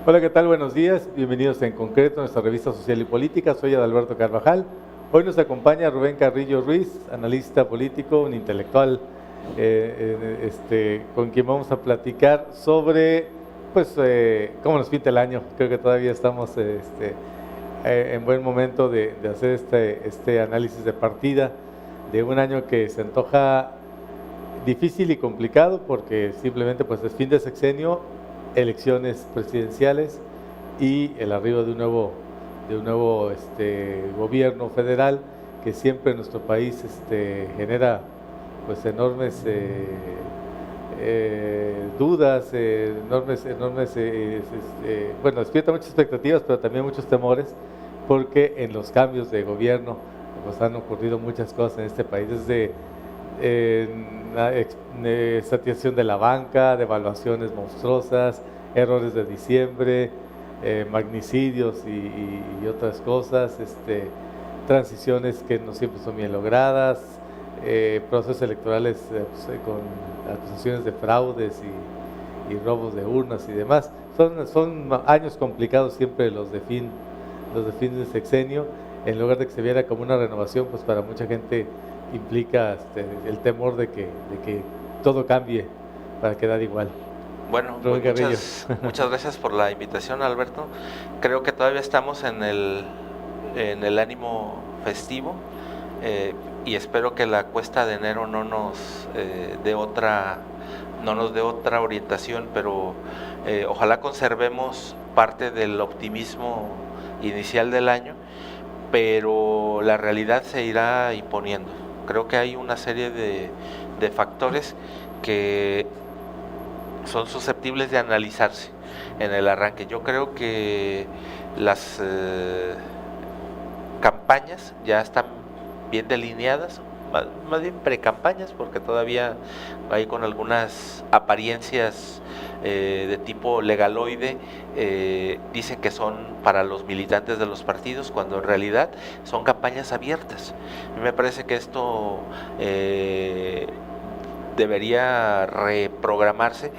Hola, ¿qué tal? Buenos días. Bienvenidos en concreto a nuestra revista Social y Política. Soy Adalberto Carvajal. Hoy nos acompaña Rubén Carrillo Ruiz, analista político, un intelectual, con quien vamos a platicar sobre cómo nos pinta el año. Creo que todavía estamos en buen momento de hacer este análisis de partida de un año que se antoja difícil y complicado porque simplemente pues es fin de sexenio, elecciones presidenciales y el arribo de un nuevo gobierno federal que siempre en nuestro país genera pues enormes dudas, despierta muchas expectativas, pero también muchos temores, porque en los cambios de gobierno pues han ocurrido muchas cosas en este país, desde estatización de la banca, devaluaciones monstruosas, errores de diciembre, magnicidios y otras cosas, transiciones que no siempre son bien logradas, procesos electorales con acusaciones de fraudes y robos de urnas y demás. Son años complicados siempre los de fin de sexenio. En lugar de que se viera como una renovación, pues para mucha gente implica el temor de que todo cambie para quedar igual. Bueno, pues muchas gracias por la invitación, Alberto. Creo que todavía estamos en el ánimo festivo y espero que la cuesta de enero no nos dé otra orientación, pero ojalá conservemos parte del optimismo inicial del año, pero la realidad se irá imponiendo. Creo que hay una serie de factores que son susceptibles de analizarse en el arranque. Yo creo que las campañas ya están bien delineadas, más bien precampañas, porque todavía hay con algunas apariencias de tipo legaloide, dicen que son para los militantes de los partidos, cuando en realidad son campañas abiertas. A mí me parece que esto debería reprogramarse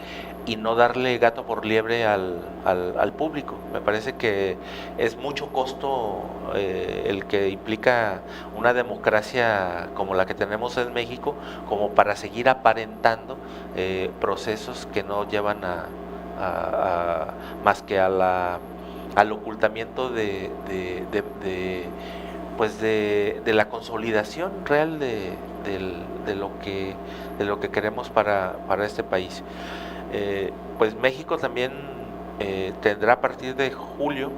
y no darle gato por liebre al público. Me parece que es mucho costo el que implica una democracia como la que tenemos en México, como para seguir aparentando procesos que no llevan más que al ocultamiento de la consolidación real de lo que queremos para este país. Pues México también tendrá a partir de julio,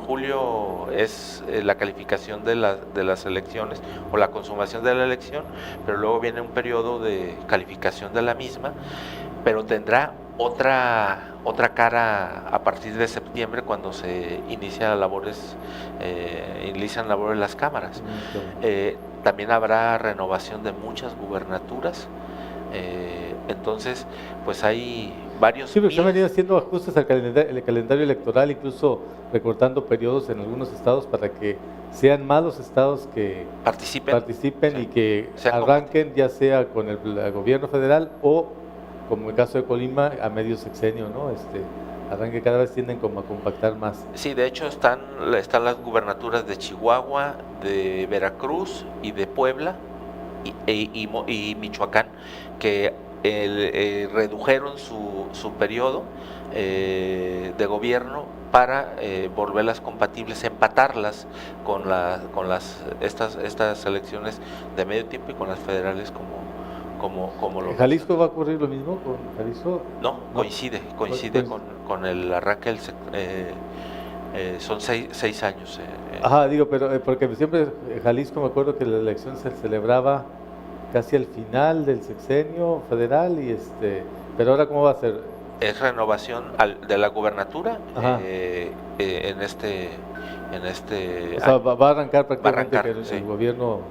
julio es la calificación de las elecciones o la consumación de la elección, pero luego viene un periodo de calificación de la misma, pero tendrá otra cara a partir de septiembre, cuando se inician labores las cámaras. También habrá renovación de muchas gubernaturas. Entonces, pues hay varios... Sí, porque se han venido haciendo ajustes al calendario electoral, incluso recortando periodos en algunos estados para que sean más los estados que participen sí, y que arranquen ya sea con el gobierno federal o, como el caso de Colima, a medio sexenio, ¿no? Arranque, cada vez tienden como a compactar más. Sí, de hecho están las gubernaturas de Chihuahua, de Veracruz y de Puebla y Michoacán, que redujeron su periodo de gobierno para volverlas compatibles, empatarlas con estas elecciones de medio tiempo y con las federales como lo... ¿En Jalisco va a ocurrir lo mismo con Jalisco? No, coincide con el arranque son 6 años. Ajá, digo, pero porque siempre en Jalisco me acuerdo que la elección se celebraba casi al final del sexenio federal pero ahora ¿cómo va a ser? Es renovación de la gubernatura en este o sea, va a arrancar prácticamente el gobierno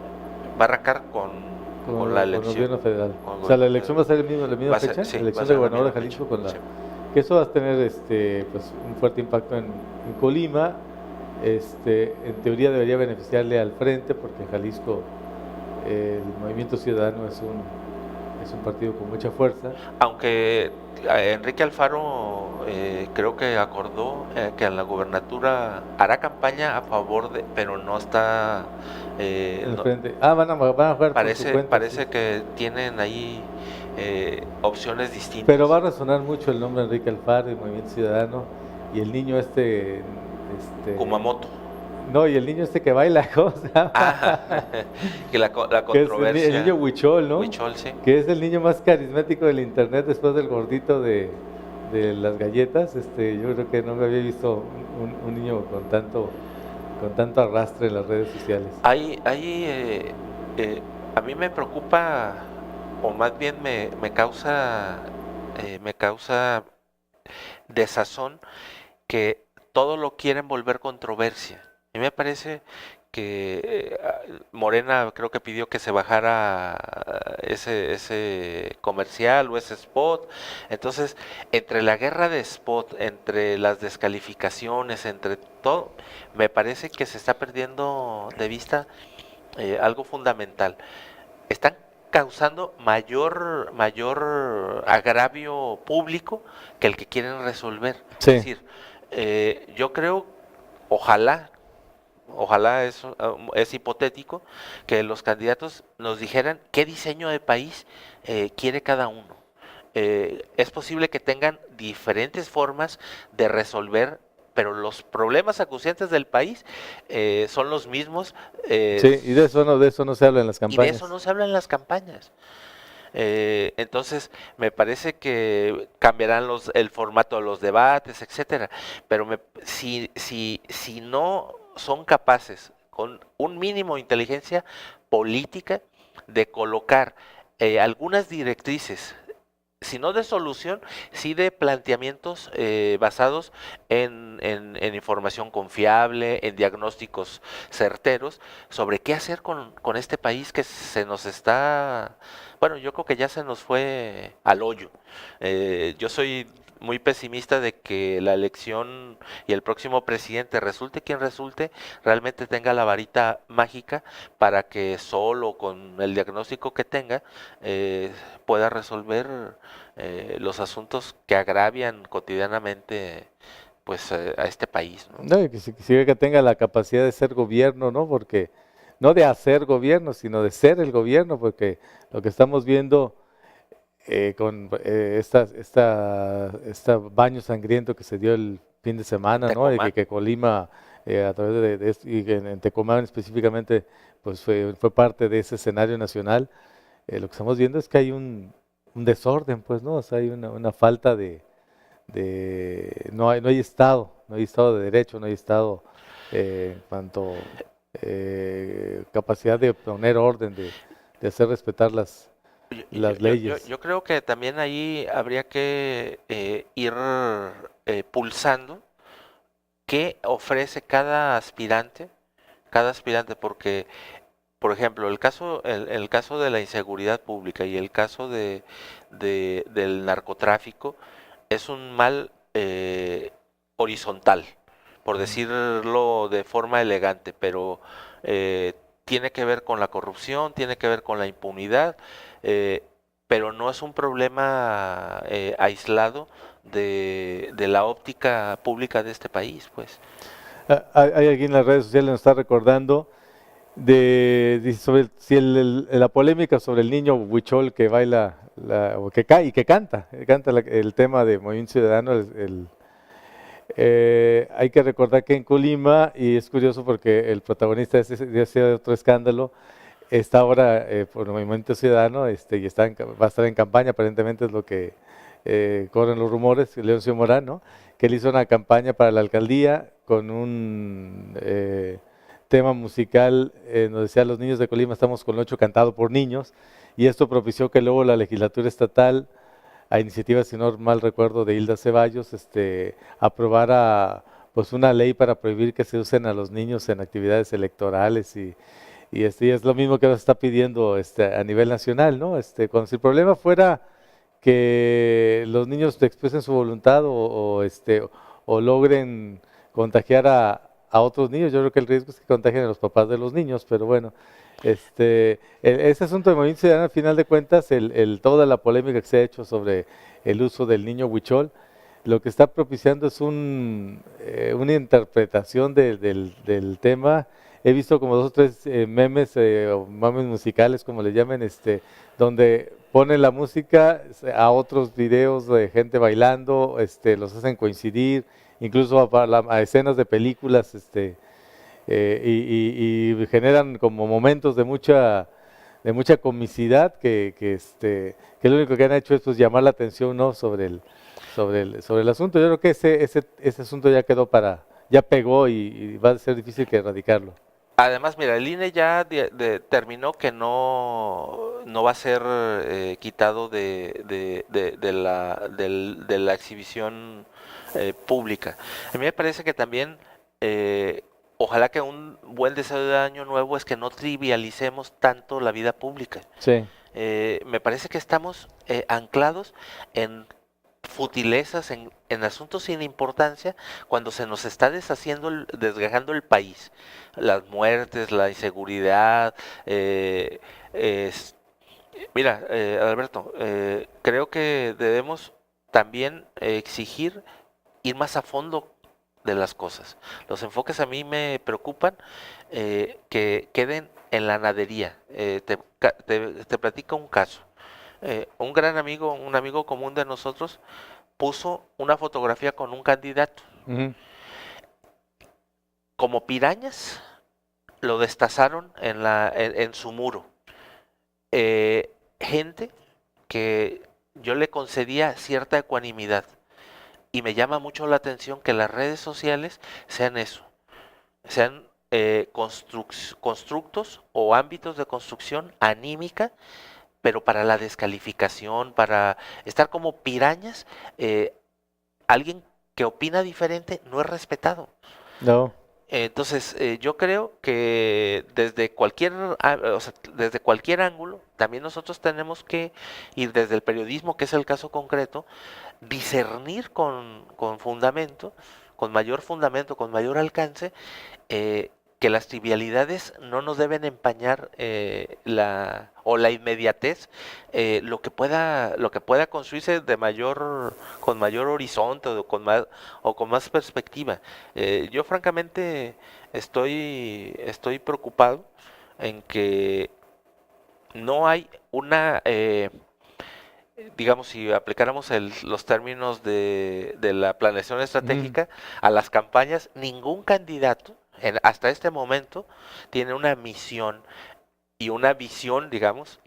va a arrancar con la elección con el gobierno federal. O sea, la elección va a ser la misma fecha, sí, la elección de gobernador de Jalisco con la... Sí. Que eso va a tener pues un fuerte impacto en Colima. En teoría debería beneficiarle al frente, porque en Jalisco el Movimiento Ciudadano es es un partido con mucha fuerza. Aunque Enrique Alfaro creo que acordó que en la gubernatura hará campaña a favor de, pero no está... En el frente. Van a jugar por su parece cuenta, sí. que tienen ahí opciones distintas. Pero va a resonar mucho el nombre de Enrique Alfaro y Movimiento Ciudadano y el niño Kumamoto. No, y el niño que baila, ¿cómo se llama? Que la Que es controversia. el niño Huichol, ¿no? Huichol, sí. Que es el niño más carismático del internet después del gordito de las galletas. Yo creo que no me había visto un niño con tanto arrastre en las redes sociales. A mí me preocupa, o más bien me causa desazón que todo lo quieren volver controversia. A mí me parece que Morena creo que pidió que se bajara ese comercial o ese spot. Entonces, entre la guerra de spot, entre las descalificaciones, entre todo, me parece que se está perdiendo de vista algo fundamental. Están causando mayor agravio público que el que quieren resolver. Sí. Es decir, yo creo, ojalá eso es hipotético, que los candidatos nos dijeran qué diseño de país quiere cada uno. Es posible que tengan diferentes formas de resolver, pero los problemas acuciantes del país son los mismos. Sí, y de eso no se habla en las campañas. Y de eso no se habla en las campañas. Entonces me parece que cambiarán el formato de los debates, etcétera, pero si no son capaces con un mínimo de inteligencia política de colocar algunas directrices, si no de solución, sí de planteamientos basados en información confiable, en diagnósticos certeros, sobre qué hacer con este país que se nos está, bueno, yo creo que ya se nos fue al hoyo. Yo soy muy pesimista de que la elección y el próximo presidente, resulte quien resulte, realmente tenga la varita mágica para que solo con el diagnóstico que tenga pueda resolver los asuntos que agravian cotidianamente pues a este país, ¿no? No, y que tenga la capacidad de ser gobierno, ¿no? Porque no de hacer gobierno, sino de ser el gobierno, porque lo que estamos viendo con esta baño sangriento que se dio el fin de semana, ¿no? De que Colima, a través de esto, y que en Tecomán específicamente, pues fue parte de ese escenario nacional. Lo que estamos viendo es que hay un desorden, pues, ¿no? O sea, hay una falta no hay Estado, no hay Estado de Derecho, no hay Estado en cuanto capacidad de poner orden, de hacer respetar las leyes. Yo creo que también ahí habría que ir pulsando qué ofrece cada aspirante, porque, por ejemplo, el caso de la inseguridad pública y el caso del narcotráfico es un mal horizontal, por decirlo de forma elegante, pero tiene que ver con la corrupción, tiene que ver con la impunidad, pero no es un problema aislado de la óptica pública de este país, pues. Hay alguien en las redes sociales nos está recordando sobre la polémica sobre el niño Huichol que baila o que cae y que canta el tema de Movimiento Ciudadano. Hay que recordar que en Colima, y es curioso porque el protagonista de ese otro escándalo está ahora por el Movimiento Ciudadano y va a estar en campaña, aparentemente es lo que corren los rumores, Leoncio Morán, ¿no? Que él hizo una campaña para la alcaldía con un tema musical, nos decía: los niños de Colima estamos con lo hecho cantado por niños, y esto propició que luego la legislatura estatal, a iniciativa, si no mal recuerdo, de Hilda Ceballos, aprobara pues una ley para prohibir que se usen a los niños en actividades electorales y es lo mismo que nos está pidiendo a nivel nacional, ¿no? Como si el problema fuera que los niños expresen su voluntad o logren contagiar a a otros niños. Yo creo que el riesgo es que contagien a los papás de los niños, pero bueno, ese asunto de Movimiento Ciudadano, al final de cuentas, toda la polémica que se ha hecho sobre el uso del niño huichol, lo que está propiciando es una interpretación del tema. He visto como 2 o 3 memes o memes musicales, como le llamen, donde ponen la música a otros videos de gente bailando, los hacen coincidir, incluso a escenas de películas, y generan como momentos de mucha comicidad que lo único que han hecho es pues, llamar la atención, ¿no? sobre el asunto. Yo creo que ese asunto ya pegó y va a ser difícil que erradicarlo. Además, mira, el INE ya determinó que no va a ser quitado de la exhibición pública. A mí me parece que también, ojalá que un buen deseo de año nuevo es que no trivialicemos tanto la vida pública. Sí. Me parece que estamos anclados en futilezas, en asuntos sin importancia, cuando se nos está desgajando el país. Las muertes, la inseguridad. Mira, Alberto, creo que debemos también exigir ir más a fondo de las cosas. Los enfoques a mí me preocupan que queden en la nadería. Te platico un caso. Un gran amigo, un amigo común de nosotros, puso una fotografía con un candidato. Uh-huh. Como pirañas, lo destazaron en su muro. Gente que yo le concedía cierta ecuanimidad. Y me llama mucho la atención que las redes sociales sean eso, sean constructos o ámbitos de construcción anímica, pero para la descalificación, para estar como pirañas. Alguien que opina diferente no es respetado. No. Entonces, yo creo que desde cualquier ángulo, también nosotros tenemos que ir desde el periodismo, que es el caso concreto, discernir con fundamento, con mayor alcance, que las trivialidades no nos deben empañar la inmediatez, lo que pueda construirse con mayor horizonte o con más perspectiva. Yo francamente estoy preocupado en que no hay una, digamos, si aplicáramos los términos de la planeación estratégica a las campañas, ningún candidato hasta este momento tiene una misión y una visión, digamos,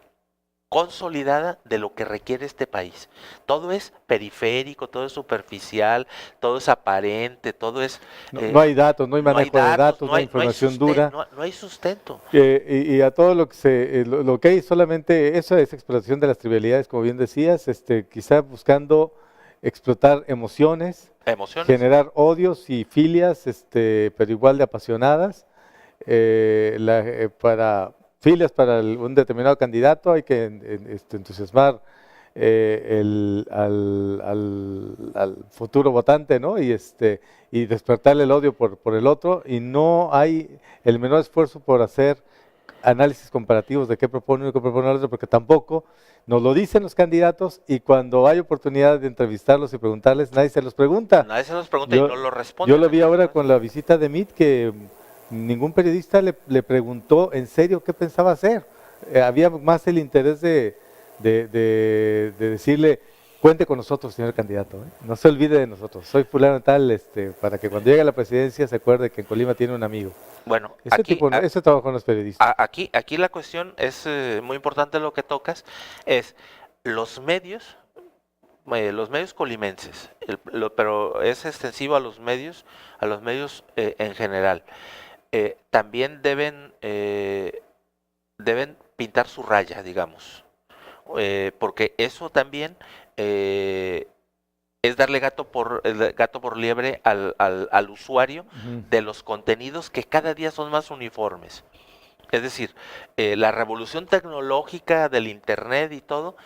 consolidada de lo que requiere este país. Todo es periférico, todo es superficial, todo es aparente, todo es... No hay datos, no hay manejo de datos, no hay información dura. No hay sustento. Y a todo lo que hay solamente, eso es explotación de las trivialidades, como bien decías, quizá buscando explotar emociones, generar odios y filias, pero igual de apasionadas. Para filias para un determinado candidato hay que entusiasmar al futuro votante, ¿no? Y despertarle el odio por el otro, y no hay el menor esfuerzo por hacer análisis comparativos de qué propone uno y qué propone el otro, porque tampoco nos lo dicen los candidatos, y cuando hay oportunidad de entrevistarlos y preguntarles, nadie se los pregunta. Nadie se los pregunta y no lo responde. Yo lo vi ahora con la visita de Meade, que ningún periodista le preguntó en serio qué pensaba hacer. Había más el interés de decirle, cuente con nosotros, señor candidato, no se olvide de nosotros, soy fulano tal, para que cuando llegue a la presidencia se acuerde que en Colima tiene un amigo. Bueno, ese trabajo con los periodistas. Aquí la cuestión es muy importante, lo que tocas es los medios colimenses, pero es extensivo a los medios en general. También deben pintar su raya, digamos, porque eso también es darle gato por liebre al usuario de los contenidos que cada día son más uniformes. Es decir, la revolución tecnológica del internet y todo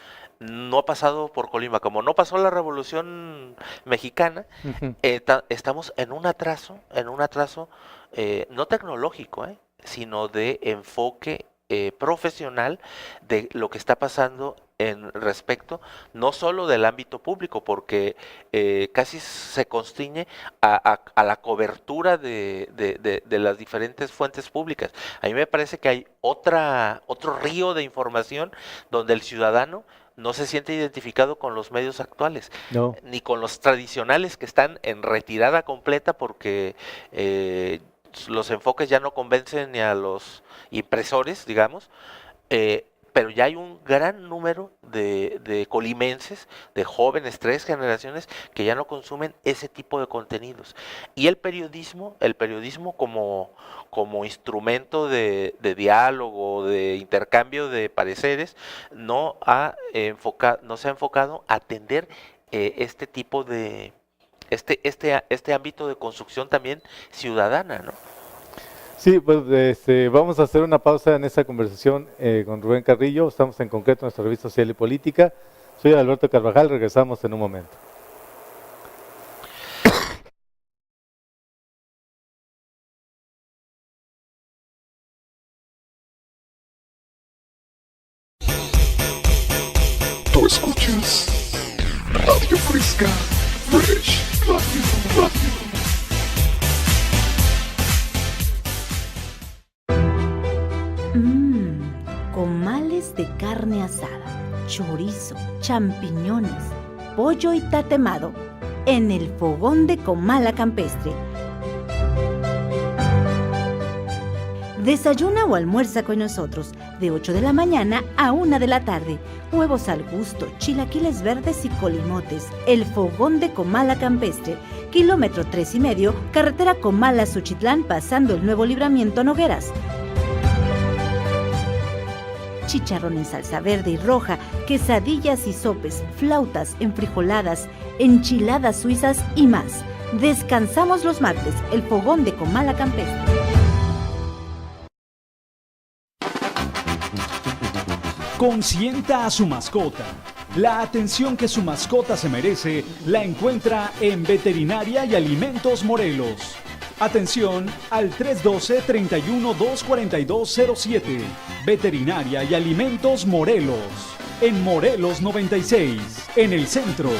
no ha pasado por Colima, como no pasó la revolución mexicana. Estamos en un atraso no tecnológico, sino de enfoque profesional de lo que está pasando en respecto no solo del ámbito público, porque casi se constriñe a la cobertura de las diferentes fuentes públicas. A mí me parece que hay otro río de información donde el ciudadano no se siente identificado con los medios actuales, No. ni con los tradicionales que están en retirada completa porque los enfoques ya no convencen ni a los impresores, digamos, pero ya hay un gran número de colimenses, de jóvenes, 3 generaciones, que ya no consumen ese tipo de contenidos. Y el periodismo como instrumento de diálogo, de intercambio de pareceres, no se ha enfocado a atender este tipo de este ámbito de construcción también ciudadana, ¿no? Sí, pues vamos a hacer una pausa en esta conversación con Rubén Carrillo. Estamos en concreto en nuestra revista Social y Política. Soy Alberto Carvajal, regresamos en un momento. Tú escuchas Radio Fresca, Fresh Radio. Comales de carne asada, chorizo, champiñones, pollo y tatemado en el fogón de Comala Campestre. Desayuna o almuerza con nosotros de 8 de la mañana a 1 de la tarde. Huevos al gusto, chilaquiles verdes y colimotes. El fogón de Comala Campestre, kilómetro 3,5, carretera Comala-Suchitlán, pasando el nuevo libramiento Nogueras. Chicharrón en salsa verde y roja, quesadillas y sopes, flautas, enfrijoladas, enchiladas suizas y más. Descansamos los martes, el fogón de Comala Campestre. Consienta a su mascota. La atención que su mascota se merece la encuentra en Veterinaria y Alimentos Morelos. Atención al 312-31-24207. Veterinaria y Alimentos Morelos. En Morelos 96, en el centro.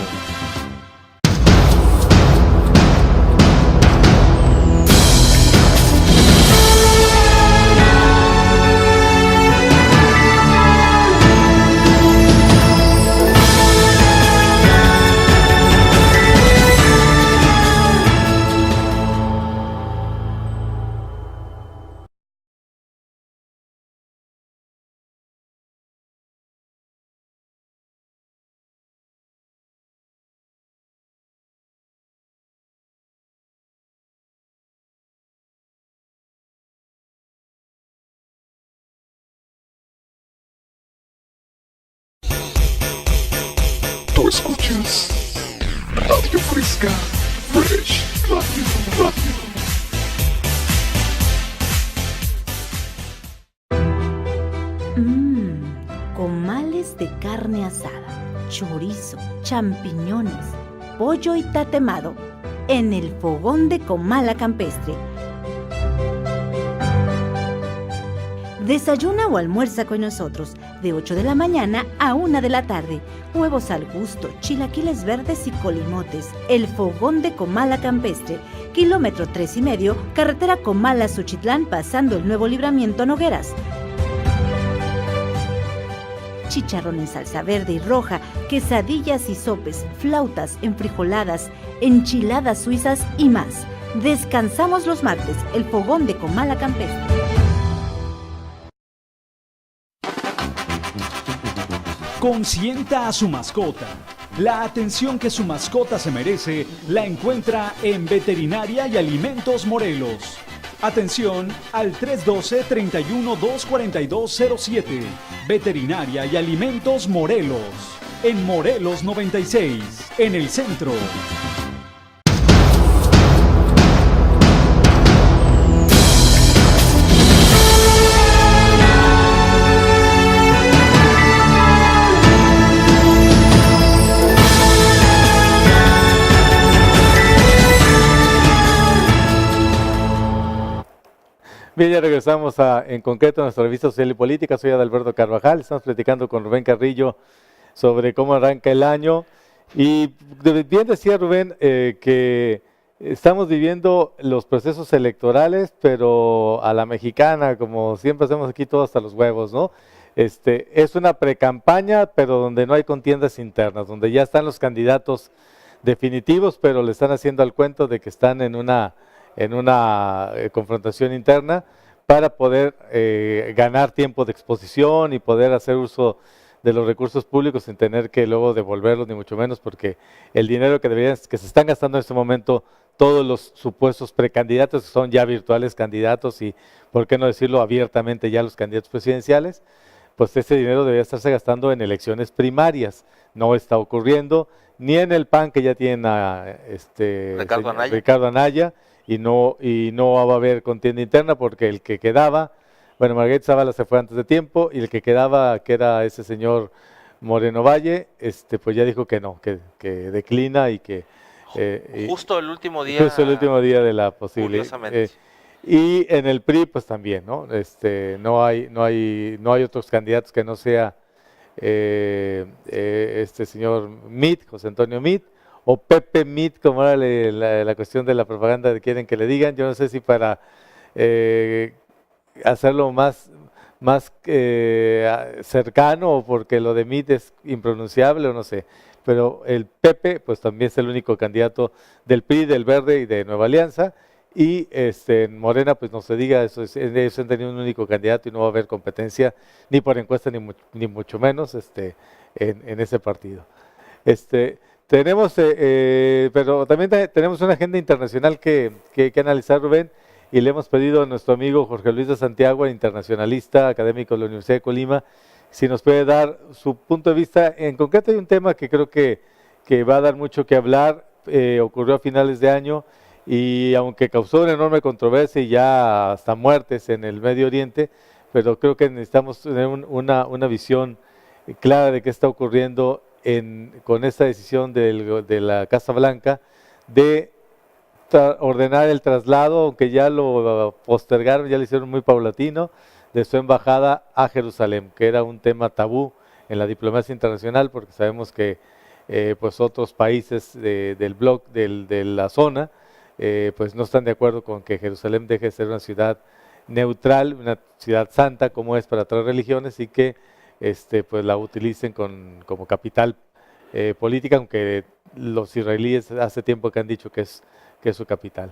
Tú escuchas Radio Fresca, Fresh Radio. Comales de carne asada, chorizo, champiñones, pollo y tatemado en el fogón de Comala Campestre. Desayuna o almuerza con nosotros de 8 de la mañana a 1 de la tarde. Huevos al gusto, chilaquiles verdes y colimotes. El fogón de Comala Campestre, kilómetro 3,5, carretera Comala-Suchitlán, pasando el nuevo libramiento Nogueras. Chicharrón en salsa verde y roja, quesadillas y sopes, flautas, enfrijoladas, enchiladas suizas y más. Descansamos los martes, el fogón de Comala Campestre. Consienta a su mascota. La atención que su mascota se merece la encuentra en Veterinaria y Alimentos Morelos. Atención al 312-31-24207. Veterinaria y Alimentos Morelos. En Morelos 96, en el centro. Bien, ya regresamos en concreto a nuestra revista Social y Política. Soy Adalberto Carvajal. Estamos platicando con Rubén Carrillo sobre cómo arranca el año. Y bien decía Rubén que estamos viviendo los procesos electorales, pero a la mexicana, como siempre hacemos aquí todo hasta los huevos, ¿no? Es una precampaña, pero donde no hay contiendas internas, donde ya están los candidatos definitivos, pero le están haciendo al cuento de que están en una confrontación interna para poder ganar tiempo de exposición y poder hacer uso de los recursos públicos sin tener que luego devolverlos, ni mucho menos, porque el dinero que se están gastando en este momento todos los supuestos precandidatos, que son ya virtuales candidatos y, por qué no decirlo abiertamente, ya los candidatos presidenciales, pues ese dinero debería estarse gastando en elecciones primarias. No está ocurriendo, ni en el PAN, que ya tienen a Ricardo Anaya, y no va a haber contienda interna porque el que quedaba, bueno, Margarita Zavala se fue antes de tiempo, y el que quedaba, que era ese señor Moreno Valle, pues ya dijo que no, que declina y que... justo el último día. Justo el último día de la posible. Curiosamente. Y en el PRI, pues también, ¿no? No hay otros candidatos que no sea este señor Meade, José Antonio Meade, o Pepe Meade, como era la cuestión de la propaganda que quieren que le digan. Yo no sé si para hacerlo más cercano, o porque lo de Meade es impronunciable, o no sé. Pero el Pepe, pues también es el único candidato del PRI, del Verde y de Nueva Alianza. Y en Morena, pues no se diga, ellos han tenido un único candidato y no va a haber competencia ni por encuesta ni mucho menos en ese partido. Tenemos, pero también tenemos una agenda internacional que analizar, Rubén, y le hemos pedido a nuestro amigo Jorge Luis de Santiago, internacionalista, académico de la Universidad de Colima, si nos puede dar su punto de vista. En concreto hay un tema que creo que va a dar mucho que hablar, ocurrió a finales de año, y aunque causó una enorme controversia y ya hasta muertes en el Medio Oriente, pero creo que necesitamos tener una visión clara de qué está ocurriendo con esta decisión de la Casa Blanca de ordenar el traslado, aunque ya lo postergaron, ya lo hicieron muy paulatino, de su embajada a Jerusalén, que era un tema tabú en la diplomacia internacional, porque sabemos que pues otros países del bloc, de la zona, pues no están de acuerdo con que Jerusalén deje de ser una ciudad neutral, una ciudad santa como es para otras religiones, y que pues la utilicen como capital política, aunque los israelíes hace tiempo que han dicho que es su capital.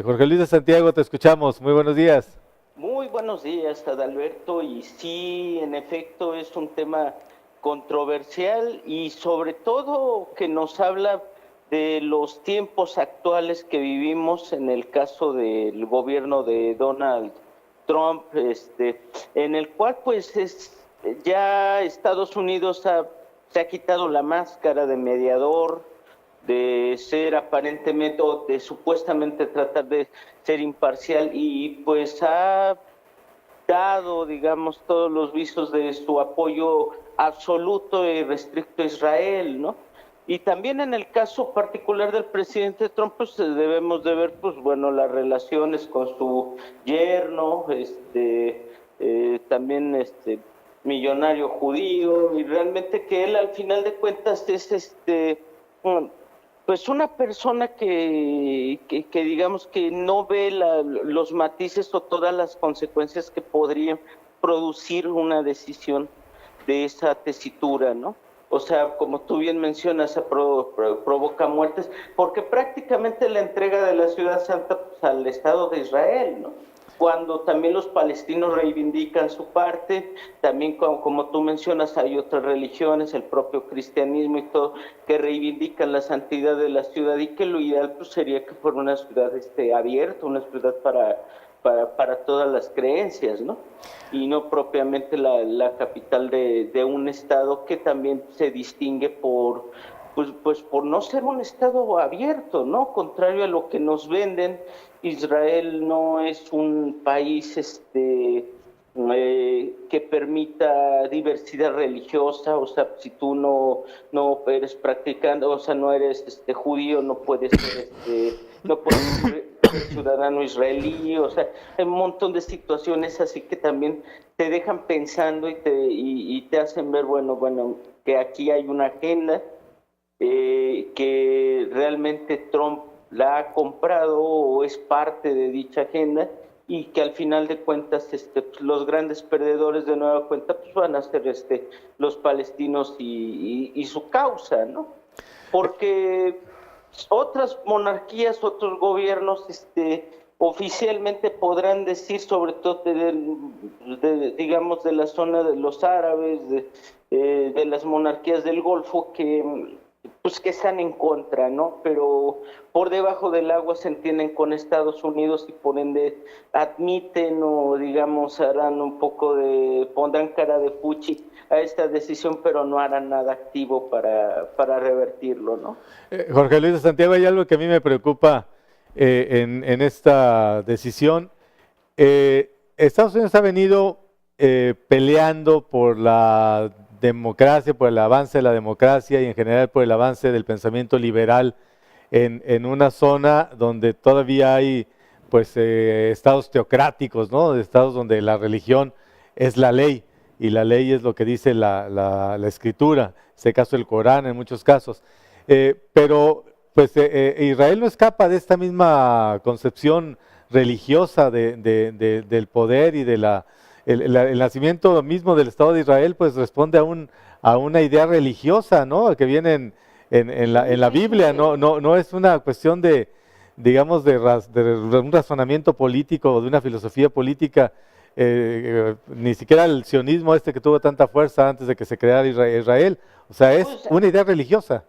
Jorge Luis de Santiago, te escuchamos. Muy buenos días. Muy buenos días, Adalberto, y sí, en efecto, es un tema controversial y sobre todo que nos habla de los tiempos actuales que vivimos en el caso del gobierno de Donald Trump, en el cual pues ya Estados Unidos se ha quitado la máscara de mediador, de ser aparentemente o de supuestamente tratar de ser imparcial, y pues ha dado, digamos, todos los visos de su apoyo absoluto y restricto a Israel, ¿no? Y también en el caso particular del presidente Trump, pues debemos de ver, pues bueno, las relaciones con su yerno, también millonario judío, y realmente que él al final de cuentas es pues una persona que digamos que no ve los matices o todas las consecuencias que podrían producir una decisión de esa tesitura, ¿no? O sea, como tú bien mencionas, provoca muertes, porque prácticamente la entrega de la Ciudad Santa pues, al Estado de Israel, ¿no? Cuando también los palestinos reivindican su parte, también como tú mencionas, hay otras religiones, el propio cristianismo y todo, que reivindican la santidad de la ciudad, y que lo ideal pues, sería que fuera una ciudad abierta, una ciudad para todas las creencias, ¿no? Y no propiamente la capital de un estado que también se distingue por no ser un estado abierto, ¿no? Contrario a lo que nos venden, Israel no es un país que permita diversidad religiosa. O sea, si tú no eres practicante, o sea, no eres judío, no puedes ser ciudadano israelí. O sea, Hay un montón de situaciones así que también te dejan pensando y te hacen ver, bueno, que aquí hay una agenda, que realmente Trump la ha comprado o es parte de dicha agenda, y que al final de cuentas pues, los grandes perdedores de nueva cuenta pues, van a ser los palestinos y su causa, ¿no? Porque otras monarquías, otros gobiernos oficialmente podrán decir, sobre todo digamos de la zona de los árabes, de las monarquías del Golfo, que pues que están en contra, ¿no? Pero por debajo del agua se entienden con Estados Unidos y por ende admiten o digamos harán un poco pondrán cara de fuchi a esta decisión, pero no harán nada activo para revertirlo, ¿no? Jorge Luis de Santiago, hay algo que a mí me preocupa en esta decisión. Estados Unidos ha venido peleando por la democracia, por el avance de la democracia y en general por el avance del pensamiento liberal en una zona donde todavía hay pues estados teocráticos, ¿no? Estados donde la religión es la ley y la ley es lo que dice la escritura, en este caso el Corán en muchos casos. Pero pues Israel no escapa de esta misma concepción religiosa del poder y de el nacimiento mismo del Estado de Israel pues responde a una idea religiosa, ¿no? Que viene en la Biblia, no es una cuestión de, digamos, de un razonamiento político o de una filosofía política, ni siquiera el sionismo que tuvo tanta fuerza antes de que se creara Israel, o sea, es una idea religiosa.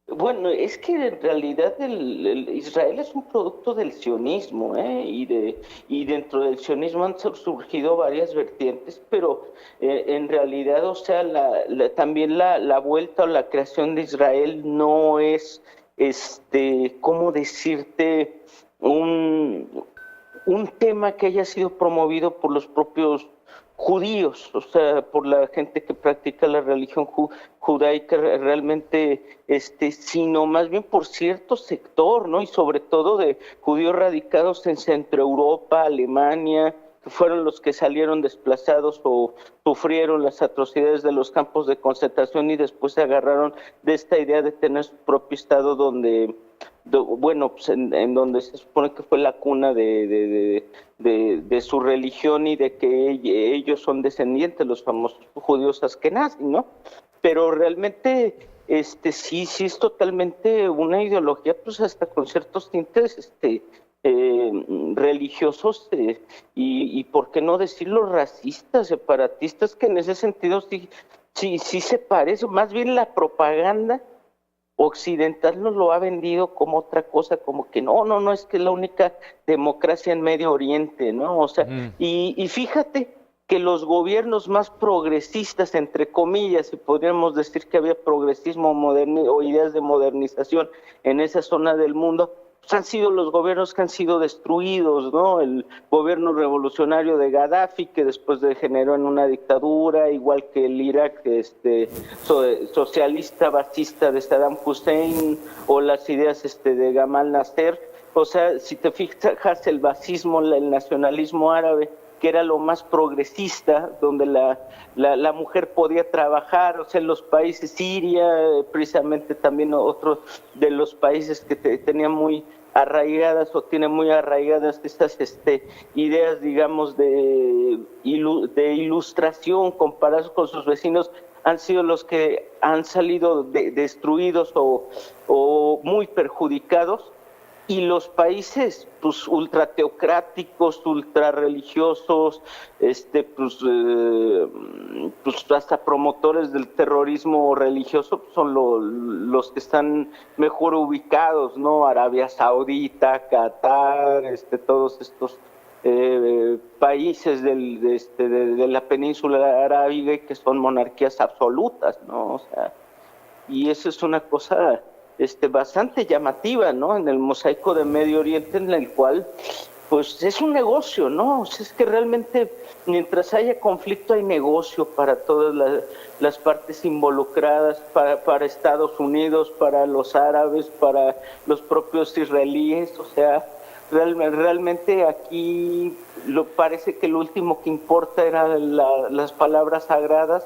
Bueno, es que en realidad Israel es un producto del sionismo, y dentro del sionismo han surgido varias vertientes, pero en realidad, o sea, también la vuelta o la creación de Israel no es, ¿cómo decirte? Un tema que haya sido promovido por los propios judíos, o sea, por la gente que practica la religión judaica realmente, sino más bien por cierto sector, ¿no? Y sobre todo de judíos radicados en Centro Europa, Alemania, que fueron los que salieron desplazados o sufrieron las atrocidades de los campos de concentración y después se agarraron de esta idea de tener su propio estado donde pues en donde se supone que fue la cuna de su religión y de que ellos son descendientes, los famosos judíos askenazí, ¿no? Pero realmente sí es totalmente una ideología, pues hasta con ciertos tintes religiosos y por qué no decirlo racistas, separatistas, que en ese sentido sí se parece, más bien la propaganda occidental nos lo ha vendido como otra cosa, como que no, es que es la única democracia en Medio Oriente, ¿no? O sea, y fíjate que los gobiernos más progresistas, entre comillas, y podríamos decir que había progresismo o ideas de modernización en esa zona del mundo, pues han sido los gobiernos que han sido destruidos, ¿no? El gobierno revolucionario de Gaddafi, que después degeneró en una dictadura, igual que el Irak socialista fascista de Saddam Hussein, o las ideas de Gamal Nasser. O sea, si te fijas, el fascismo, el nacionalismo árabe, que era lo más progresista, donde la mujer podía trabajar, o sea, en los países, Siria, precisamente también otro de los países que tenían muy arraigadas o tienen muy arraigadas estas ideas, digamos, de ilustración comparados con sus vecinos, han sido los que han salido destruidos o muy perjudicados. Y los países, pues, ultrateocráticos, ultrarreligiosos, pues hasta promotores del terrorismo religioso, son los que están mejor ubicados, ¿no? Arabia Saudita, Qatar, todos estos países de la península arábiga que son monarquías absolutas, ¿no? O sea, y eso es una cosa bastante llamativa, ¿no? En el mosaico de Medio Oriente, en el cual, pues, es un negocio, ¿no? O sea, es que realmente, mientras haya conflicto, hay negocio para todas las partes involucradas, para Estados Unidos, para los árabes, para los propios israelíes, o sea, Realmente aquí parece que lo último que importa eran las palabras sagradas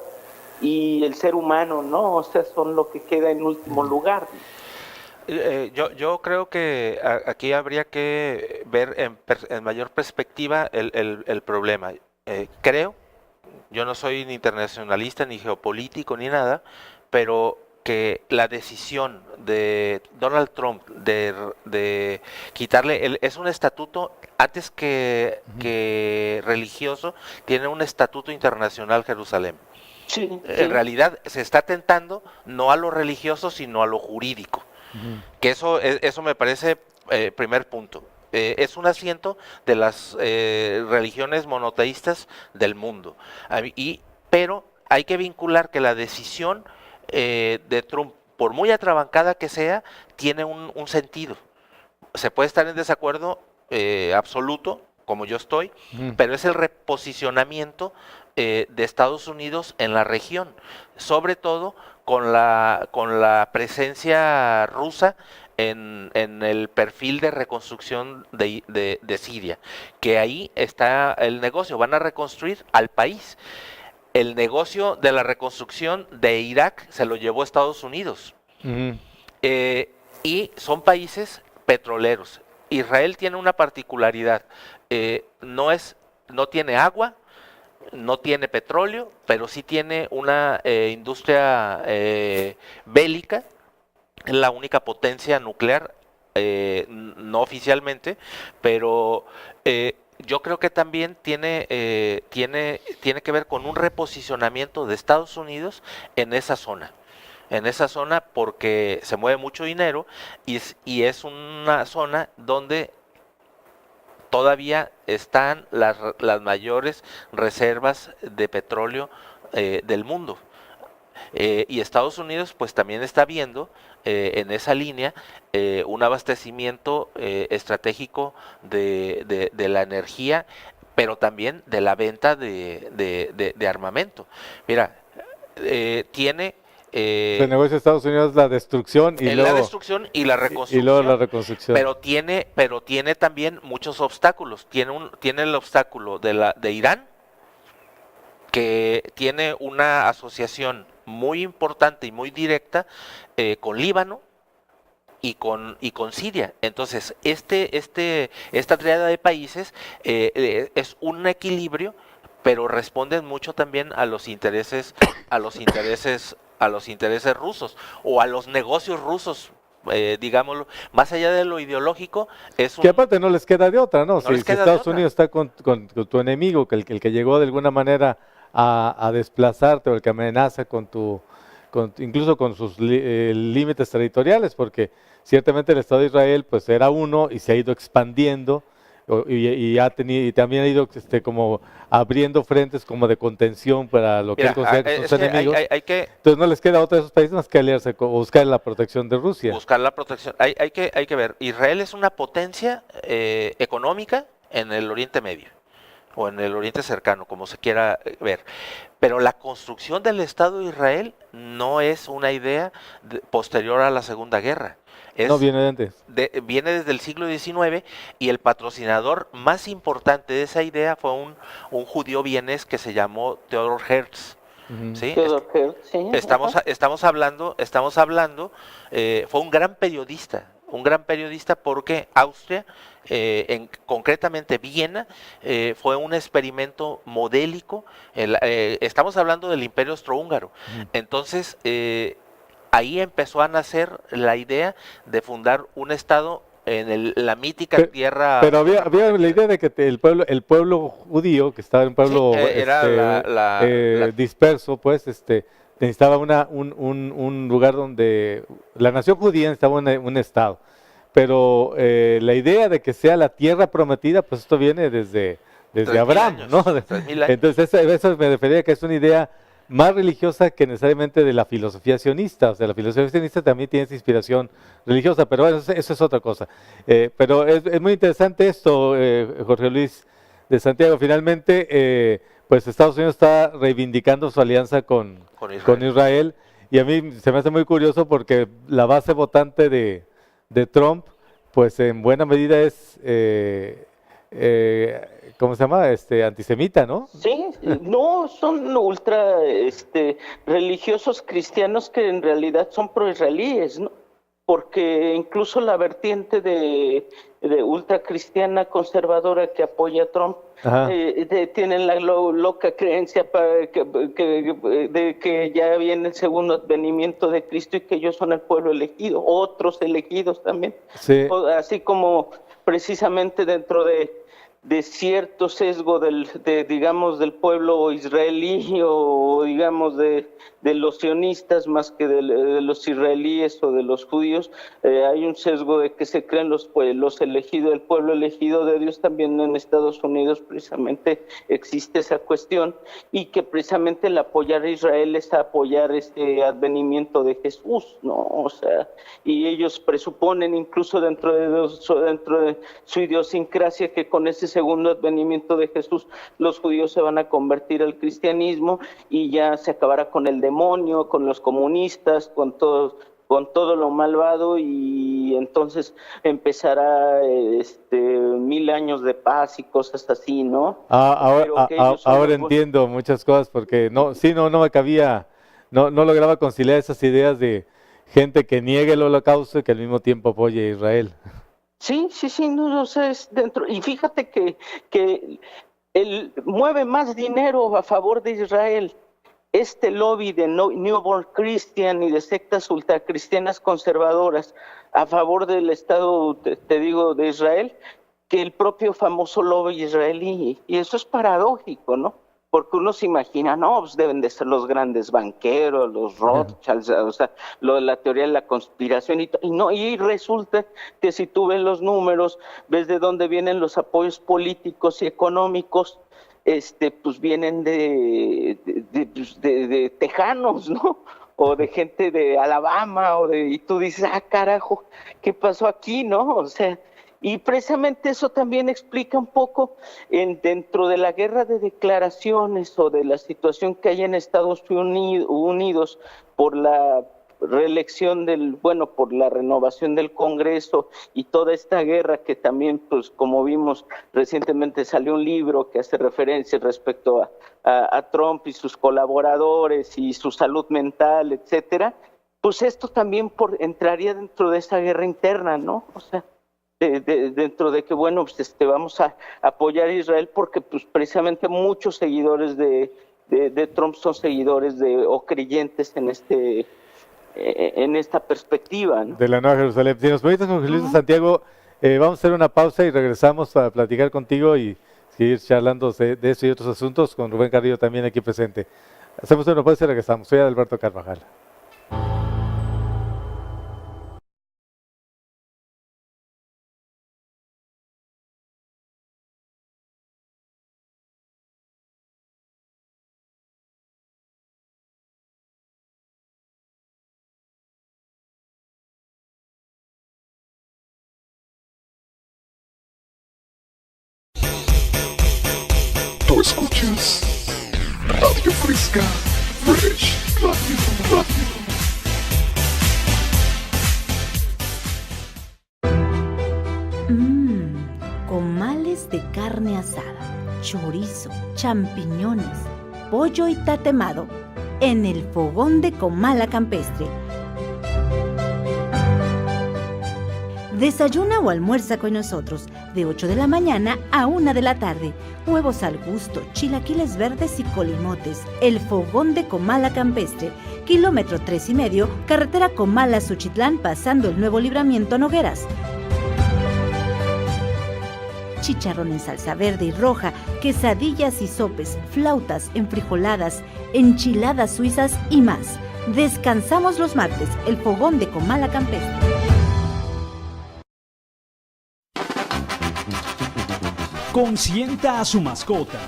y el ser humano, ¿no? O sea, son lo que queda en último lugar. Yo creo que aquí habría que ver en mayor perspectiva el problema. Creo, yo no soy ni internacionalista, ni geopolítico, ni nada, pero que la decisión de Donald Trump de quitarle, es un estatuto, antes que religioso, tiene un estatuto internacional Jerusalén. Sí, En realidad se está tentando no a lo religioso, sino a lo jurídico. Que eso me parece primer punto. Es un asiento de las religiones monoteístas del mundo. Pero hay que vincular que la decisión de Trump, por muy atrabancada que sea, tiene un sentido. Se puede estar en desacuerdo absoluto, como yo estoy, pero es el reposicionamiento de Estados Unidos en la región, sobre todo con la presencia rusa en el perfil de reconstrucción de Siria, que ahí está el negocio, van a reconstruir al país. El negocio de la reconstrucción de Irak se lo llevó Estados Unidos. Y son países petroleros. Israel tiene una particularidad, no tiene agua, no tiene petróleo, pero sí tiene una industria bélica, es la única potencia nuclear, no oficialmente, pero yo creo que también tiene que ver con un reposicionamiento de Estados Unidos en esa zona. Porque se mueve mucho dinero y es una zona donde todavía están las mayores reservas de petróleo del mundo. Y Estados Unidos pues también está viendo en esa línea un abastecimiento estratégico de la energía, pero también de la venta de armamento. Mira, tiene... el negocio de Estados Unidos es la destrucción y luego, la destrucción y la reconstrucción. Y luego la reconstrucción. Pero tiene también muchos obstáculos. Tiene el obstáculo de Irán, que tiene una asociación muy importante y muy directa con Líbano y con Siria. Entonces, esta triada de países es un equilibrio, pero responden mucho también a los intereses rusos o a los negocios rusos, digámoslo, más allá de lo ideológico. Que aparte no les queda de otra, ¿no? Si Estados otra. Unidos está con tu enemigo, que el que llegó de alguna manera a desplazarte, o el que amenaza incluso con sus límites territoriales, porque ciertamente el Estado de Israel pues era uno y se ha ido expandiendo y también ha ido como abriendo frentes como de contención para lo que él considera sus enemigos. Entonces no les queda otra de esos países más que aliarse o buscar la protección de Rusia. Buscar la protección. Hay que ver, Israel es una potencia económica en el Oriente Medio o en el Oriente Cercano, como se quiera ver. Pero la construcción del Estado de Israel no es una idea posterior a la Segunda Guerra. No, viene de antes. Viene desde el siglo XIX, y el patrocinador más importante de esa idea fue un judío vienés que se llamó Theodor Herzl. ¿Sí? Estamos hablando, fue un gran periodista porque Austria, concretamente Viena, fue un experimento modélico. Estamos hablando del Imperio Austrohúngaro. Entonces, ahí empezó a nacer la idea de fundar un estado en la mítica tierra. Pero había la idea de que el pueblo judío, que estaba en un pueblo disperso, pues necesitaba un lugar donde la nación judía necesitaba un estado. Pero la idea de que sea la tierra prometida, pues esto viene desde Abraham, años, ¿no? 3000 años. Entonces eso me refería a que es una idea más religiosa que necesariamente de la filosofía sionista. O sea, la filosofía sionista también tiene esa inspiración religiosa, pero bueno, eso es otra cosa. Pero es muy interesante esto, Jorge Luis de Santiago. Finalmente, pues Estados Unidos está reivindicando su alianza con Israel, y a mí se me hace muy curioso porque la base votante de Trump pues en buena medida es, ¿cómo se llama? Antisemita, ¿no? Sí, no, son ultra religiosos cristianos que en realidad son pro-israelíes, ¿no? Porque incluso la vertiente de ultracristiana conservadora que apoya a Trump tienen la loca creencia de que ya viene el segundo advenimiento de Cristo y que ellos son el pueblo elegido, otros elegidos también. Sí. Así como precisamente dentro de cierto sesgo digamos, del pueblo israelí o digamos de los sionistas más que de los israelíes o de los judíos, hay un sesgo de que se creen los elegidos, el pueblo elegido de Dios. También en Estados Unidos precisamente existe esa cuestión, y que precisamente el apoyar a Israel es apoyar este advenimiento de Jesús, ¿no? O sea, y ellos presuponen incluso dentro de su idiosincrasia que con ese segundo advenimiento de Jesús los judíos se van a convertir al cristianismo y ya se acabará con el demonio, con los comunistas, con todo lo malvado, y entonces empezará 1000 años de paz y cosas así, ¿no? Ahora entiendo muchas cosas, porque no me cabía, no lograba conciliar esas ideas de gente que niegue el holocausto y que al mismo tiempo apoye a Israel. Sí, no sé, es dentro. Y fíjate que él mueve más dinero a favor de Israel este lobby de Newborn Christian y de sectas ultracristianas conservadoras a favor del Estado, te digo, de Israel, que el propio famoso lobby israelí. Y eso es paradójico, ¿no? Porque uno se imagina, no, pues deben de ser los grandes banqueros, los Rothschilds, o sea, lo de la teoría de la conspiración, y resulta que si tú ves los números, ves de dónde vienen los apoyos políticos y económicos, pues vienen de tejanos, ¿no? O de gente de Alabama, y tú dices, carajo, ¿qué pasó aquí, no? O sea, y precisamente eso también explica un poco dentro de la guerra de declaraciones o de la situación que hay en Estados Unidos por la reelección por la renovación del Congreso y toda esta guerra que también, pues como vimos recientemente salió un libro que hace referencia respecto a Trump y sus colaboradores y su salud mental, etcétera, pues esto también entraría dentro de esa guerra interna, ¿no? O sea, dentro de que, bueno, pues vamos a apoyar a Israel porque pues precisamente muchos seguidores de Trump son seguidores o creyentes en esta perspectiva, ¿no? De la Nueva Jerusalén. Si nos permites, José Luis de Santiago, vamos a hacer una pausa y regresamos para platicar contigo y seguir charlando de eso y otros asuntos con Rubén Carrillo también aquí presente. Hacemos una pausa y regresamos. Soy Adalberto Carvajal. Tú escuchas Radio Fresca, Fresh Radio. Comales de carne asada, chorizo, champiñones, pollo y tatemado en el fogón de Comala Campestre. Desayuna o almuerza con nosotros de 8 de la mañana a 1 de la tarde. Huevos al gusto, chilaquiles verdes y colimotes. El fogón de Comala Campestre, kilómetro 3,5, carretera Comala-Suchitlán, pasando el nuevo libramiento Nogueras. Chicharrón en salsa verde y roja, quesadillas y sopes, flautas, enfrijoladas, enchiladas suizas y más. Descansamos los martes, el fogón de Comala Campestre. Consienta a su mascota.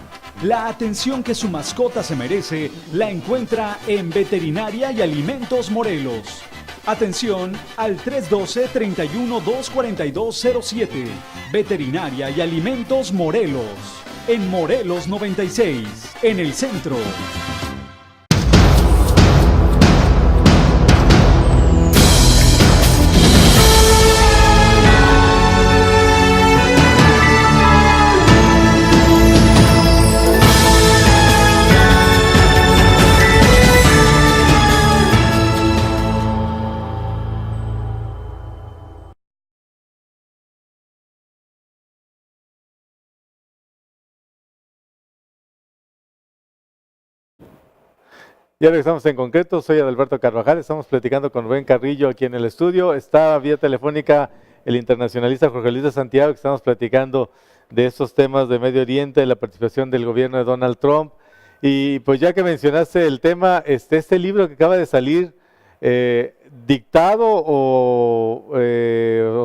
La atención que su mascota se merece la encuentra en Veterinaria y Alimentos Morelos. Atención al 312-31-24207. Veterinaria y Alimentos Morelos. En Morelos 96, en el centro. Ya regresamos en concreto, soy Adalberto Carvajal, estamos platicando con Rubén Carrillo aquí en el estudio, está vía telefónica el internacionalista Jorge Luis de Santiago, que estamos platicando de estos temas de Medio Oriente, de la participación del gobierno de Donald Trump, y pues ya que mencionaste el tema, este libro que acaba de salir, dictado o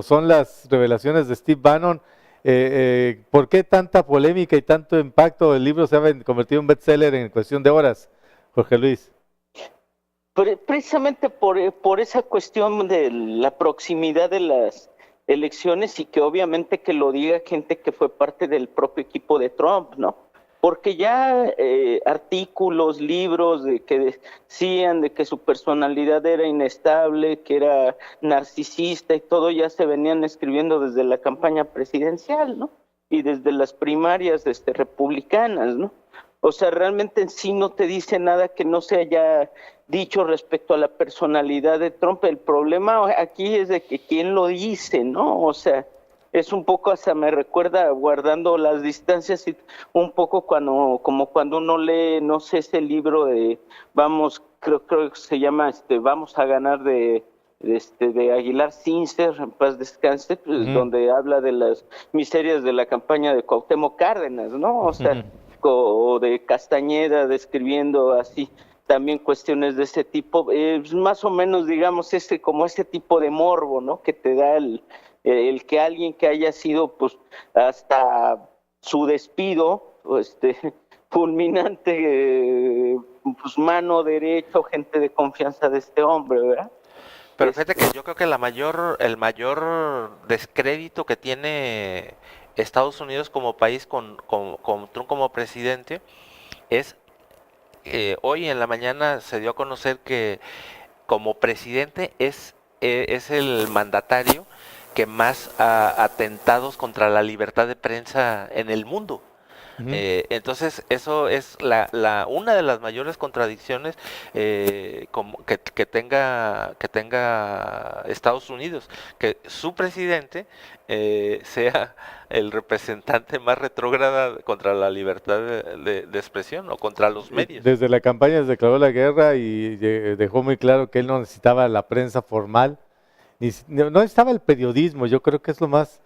son las revelaciones de Steve Bannon, ¿por qué tanta polémica y tanto impacto? El libro se ha convertido en bestseller en cuestión de horas. Jorge Luis. Precisamente por esa cuestión de la proximidad de las elecciones y que obviamente que lo diga gente que fue parte del propio equipo de Trump, ¿no? Porque ya artículos, libros que decían de que su personalidad era inestable, que era narcisista y todo ya se venían escribiendo desde la campaña presidencial, ¿no? Y desde las primarias republicanas, ¿no? O sea, realmente en sí no te dice nada que no se haya dicho respecto a la personalidad de Trump. El problema aquí es de que quién lo dice, ¿no? O sea, es un poco, hasta me recuerda, guardando las distancias, y un poco como cuando uno lee, no sé, ese libro de, creo que se llama Vamos a ganar de Aguilar Sincer, en paz descanse, pues, donde habla de las miserias de la campaña de Cuauhtémoc Cárdenas, ¿no? O sea, o de Castañeda describiendo así también cuestiones de ese tipo, más o menos, digamos, como ese tipo de morbo, ¿no? Que te da el que alguien que haya sido, pues, hasta su despido, fulminante, pues, mano derecha o gente de confianza de este hombre, ¿verdad? Pero fíjate que yo creo que el mayor descrédito que tiene Estados Unidos como país con Trump como presidente es, hoy en la mañana se dio a conocer que como presidente es el mandatario que más atentados contra la libertad de prensa en el mundo. Entonces eso es una de las mayores contradicciones como que tenga Estados Unidos, que su presidente sea el representante más retrógrada contra la libertad de expresión o contra los medios. Desde la campaña se declaró la guerra y dejó muy claro que él no necesitaba la prensa formal, no necesitaba el periodismo. Yo creo que es lo más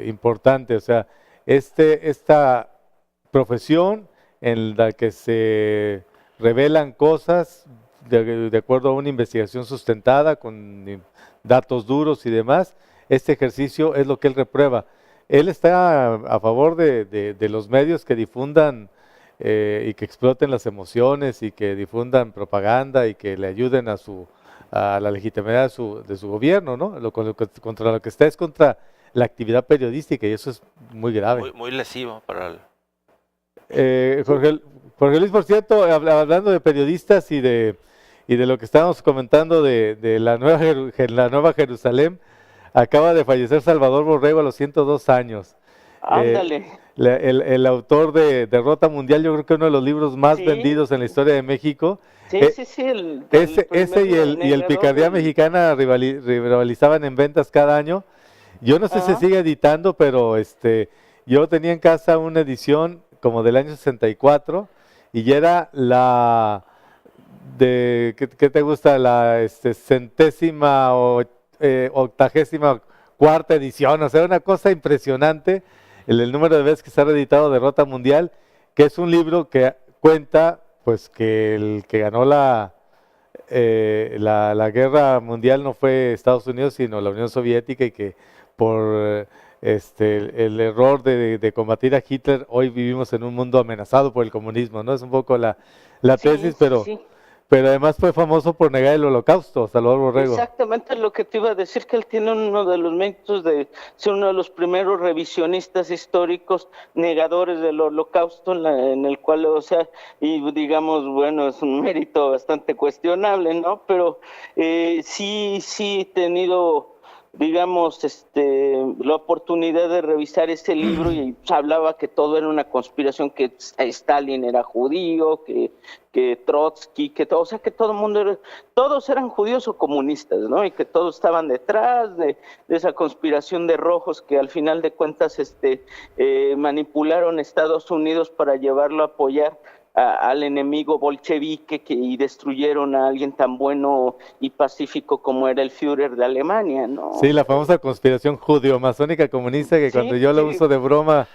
importante, o sea, esta profesión en la que se revelan cosas de acuerdo a una investigación sustentada con datos duros y demás, este ejercicio es lo que él reprueba. Él está a favor de los medios que difundan y que exploten las emociones y que difundan propaganda y que le ayuden a la legitimidad de su gobierno, ¿no? Contra lo que está es contra la actividad periodística, y eso es muy grave. Muy lesivo para Jorge Luis, por cierto, hablando de periodistas y de lo que estábamos comentando de la Nueva Jerusalén, acaba de fallecer Salvador Borrego a los 102 años. Ándale. El autor de Derrota Mundial, yo creo que uno de los libros más vendidos en la historia de México. Sí. Ese y el Picardía Mexicana rivalizaban en ventas cada año. Yo no sé si se sigue editando, pero yo tenía en casa una edición como del año 64 y ya era la de, ¿qué te gusta? La centésima o 84ª edición, o sea, una cosa impresionante el número de veces que se ha reeditado Derrota Mundial, que es un libro que cuenta pues que el que ganó la guerra mundial no fue Estados Unidos, sino la Unión Soviética, y que por el error de combatir a Hitler, hoy vivimos en un mundo amenazado por el comunismo, ¿no? Es un poco la tesis, pero además fue famoso por negar el Holocausto, Salvador Borrego. Exactamente lo que te iba a decir, que él tiene uno de los méritos de ser uno de los primeros revisionistas históricos negadores del Holocausto, en el cual, o sea, y digamos, bueno, es un mérito bastante cuestionable, ¿no? Pero sí he tenido, digamos, la oportunidad de revisar ese libro, y hablaba que todo era una conspiración, que Stalin era judío, que Trotsky, o sea, que todo el mundo todos eran judíos o comunistas, ¿no? Y que todos estaban detrás de esa conspiración de rojos que al final de cuentas manipularon a Estados Unidos para llevarlo a apoyar al enemigo bolchevique y destruyeron a alguien tan bueno y pacífico como era el Führer de Alemania, ¿no? Sí, la famosa conspiración judeo-masónica comunista que cuando yo lo uso de broma,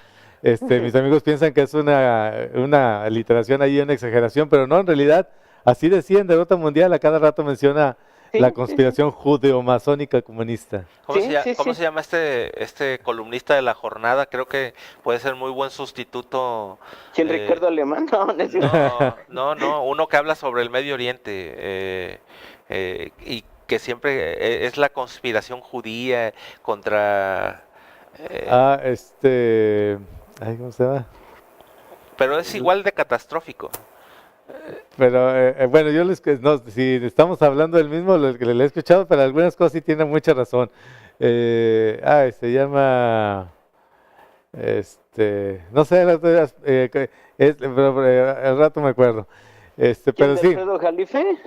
mis amigos piensan que es una aliteración ahí, una exageración, pero no, en realidad así decía en Derrota Mundial, a cada rato menciona la conspiración judeo-masónica comunista. ¿Cómo se llama este columnista de La Jornada? Creo que puede ser muy buen sustituto. ¿Quién, Ricardo Alemán? No, uno que habla sobre el Medio Oriente y que siempre es la conspiración judía contra... ¿cómo se llama? Pero es igual de catastrófico. Pero bueno, si estamos hablando del mismo, lo que le he escuchado, pero algunas cosas sí tienen mucha razón. Se llama, no sé, al rato me acuerdo. Pero sí. ¿Alfredo Jalife?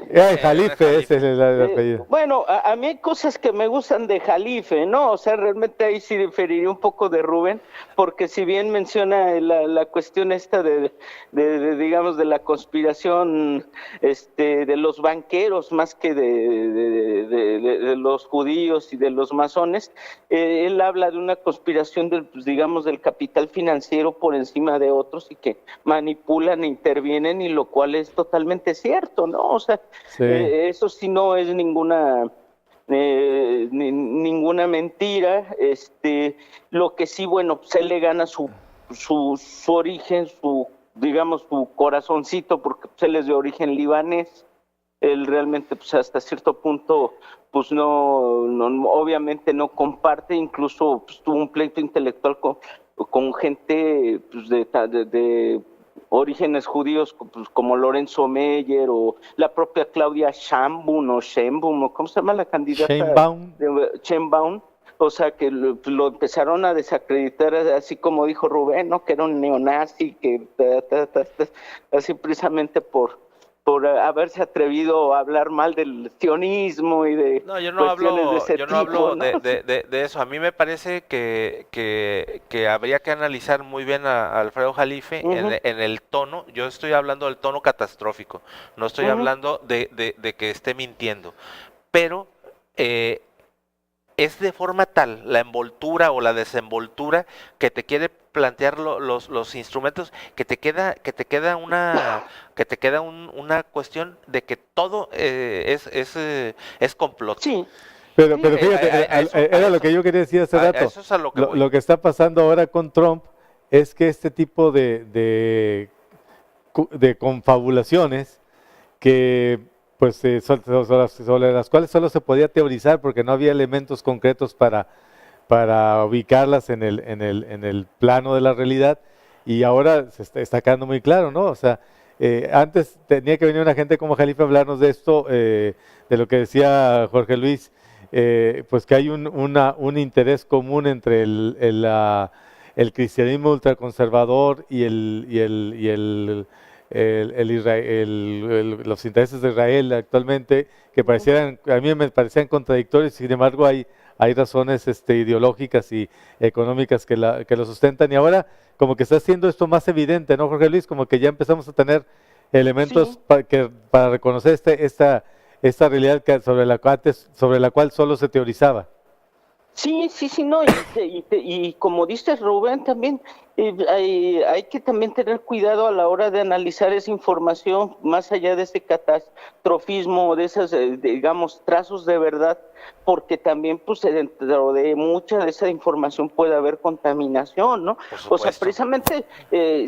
Jalife, ese es el apellido. Bueno, a mí hay cosas que me gustan de Jalife, ¿no? O sea, realmente ahí sí diferiría un poco de Rubén, porque si bien menciona la cuestión esta de digamos, de la conspiración de los banqueros más que de los judíos y de los masones, él habla de una conspiración digamos, del capital financiero por encima de otros y que manipulan e intervienen, y lo cual es totalmente cierto, ¿no? O sea, sí. Eso sí no es ninguna mentira. Lo que sí, bueno, pues él le gana su origen, digamos, su corazoncito, porque pues, él es de origen libanés. Él realmente, pues hasta cierto punto, pues no obviamente no comparte, incluso pues, tuvo un pleito intelectual con gente pues, de orígenes judíos, pues, como Lorenzo Meyer o la propia Claudia Sheinbaum, o ¿cómo se llama la candidata? Sheinbaum. O sea, que lo empezaron a desacreditar, así como dijo Rubén, ¿no? Que era un neonazi, que así precisamente por haberse atrevido a hablar mal del sionismo y de cuestiones de ese tipo. Yo no hablo de eso. A mí me parece que habría que analizar muy bien a Alfredo Jalife en el tono. Yo estoy hablando del tono catastrófico, no estoy hablando de que esté mintiendo, pero es de forma tal la envoltura o la desenvoltura que te quiere plantear los instrumentos, que te queda una cuestión de que todo es complot. Sí. Pero fíjate, era lo que yo quería decir hace rato. Eso es a lo que está pasando ahora con Trump es que este tipo de confabulaciones que pues sobre las cuales solo se podía teorizar porque no había elementos concretos para ubicarlas en el plano de la realidad, y ahora se está quedando muy claro, ¿no? O sea, antes tenía que venir una gente como Jalife a hablarnos de esto, de lo que decía Jorge Luis, pues que hay un interés común entre el cristianismo ultraconservador y los intereses de Israel actualmente, que a mí me parecían contradictorios, sin embargo hay razones ideológicas y económicas que lo sustentan, y ahora como que está haciendo esto más evidente, ¿no, Jorge Luis? Como que ya empezamos a tener elementos para reconocer esta realidad sobre la cual solo se teorizaba. Sí, no, y como dices, Rubén, también hay que también tener cuidado a la hora de analizar esa información, más allá de ese catastrofismo, de esas, digamos, trazos de verdad, porque también, pues, dentro de mucha de esa información puede haber contaminación, ¿no? O sea, precisamente,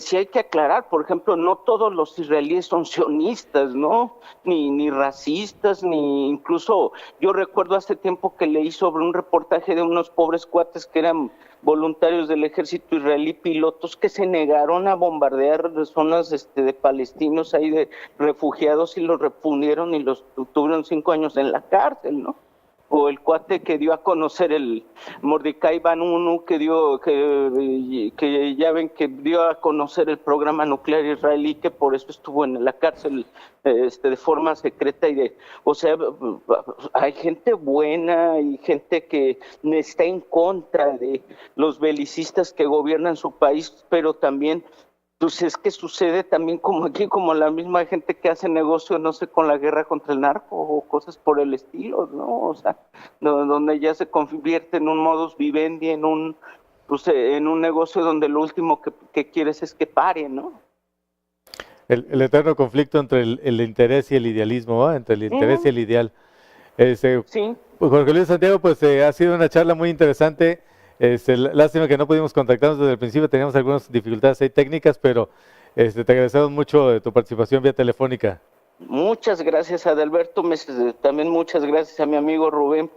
sí hay que aclarar, por ejemplo, no todos los israelíes son sionistas, ¿no? Ni racistas, ni incluso, yo recuerdo hace tiempo que leí sobre un reportaje de unos pobres cuates que eran voluntarios del ejército israelí, pilotos que se negaron a bombardear zonas de palestinos ahí de refugiados, y los repudieron y los tuvieron 5 años en la cárcel, ¿no? O el cuate que dio a conocer el Mordecai Vanunu, que ya ven que dio a conocer el programa nuclear israelí, que por eso estuvo en la cárcel de forma secreta, o sea, hay gente buena y gente que está en contra de los belicistas que gobiernan su país, pero también pues es que sucede también como aquí, como la misma gente que hace negocio, no sé, con la guerra contra el narco o cosas por el estilo, ¿no? O sea, donde ya se convierte en un modus vivendi, pues, en un negocio donde lo último que quieres es que pare, ¿no? El eterno conflicto entre el interés y el idealismo, ¿va? Entre el interés y el ideal. Sí. Pues Jorge Luis Santiago, pues ha sido una charla muy interesante. Lástima que no pudimos contactarnos desde el principio, teníamos algunas dificultades ahí técnicas, pero te agradecemos mucho de tu participación vía telefónica. Muchas gracias, Adalberto. También muchas gracias a mi amigo Rubén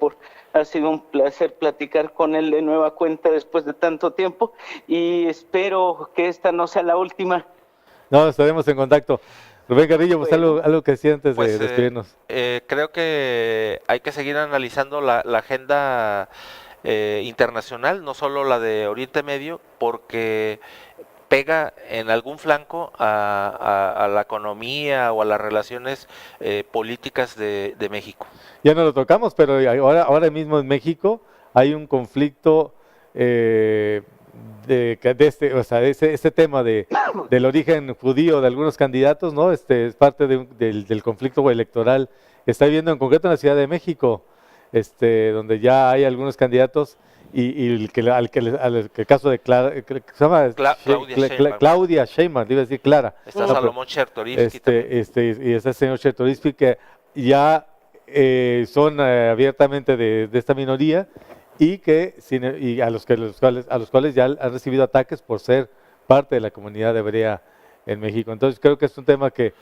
ha sido un placer platicar con él de nueva cuenta después de tanto tiempo y espero que esta no sea la última. No, estaremos en contacto. Rubén Carrillo, pues Bueno, algo que decir antes de despedirnos. Creo que hay que seguir analizando la agenda internacional, no solo la de Oriente Medio, porque pega en algún flanco a la economía o a las relaciones políticas de México. Ya no lo tocamos, pero ahora mismo en México hay un conflicto este tema del origen judío de algunos candidatos, ¿no? Es parte del conflicto electoral que está viviendo en concreto en la Ciudad de México, donde ya hay algunos candidatos y el caso de Claudia Sheinbaum, iba a decir Clara. Está Salomón Chertorivsky y está el señor Chertorivsky, que ya son abiertamente de esta minoría y a los cuales ya han recibido ataques por ser parte de la comunidad hebrea en México. Entonces creo que es un tema que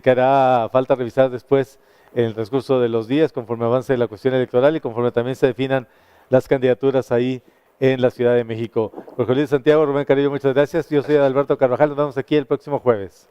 hará falta revisar después en el transcurso de los días, conforme avance la cuestión electoral y conforme también se definan las candidaturas ahí en la Ciudad de México. Jorge Luis Santiago, Rubén Carrillo, muchas gracias. Yo soy Adalberto Carvajal, nos vemos aquí el próximo jueves.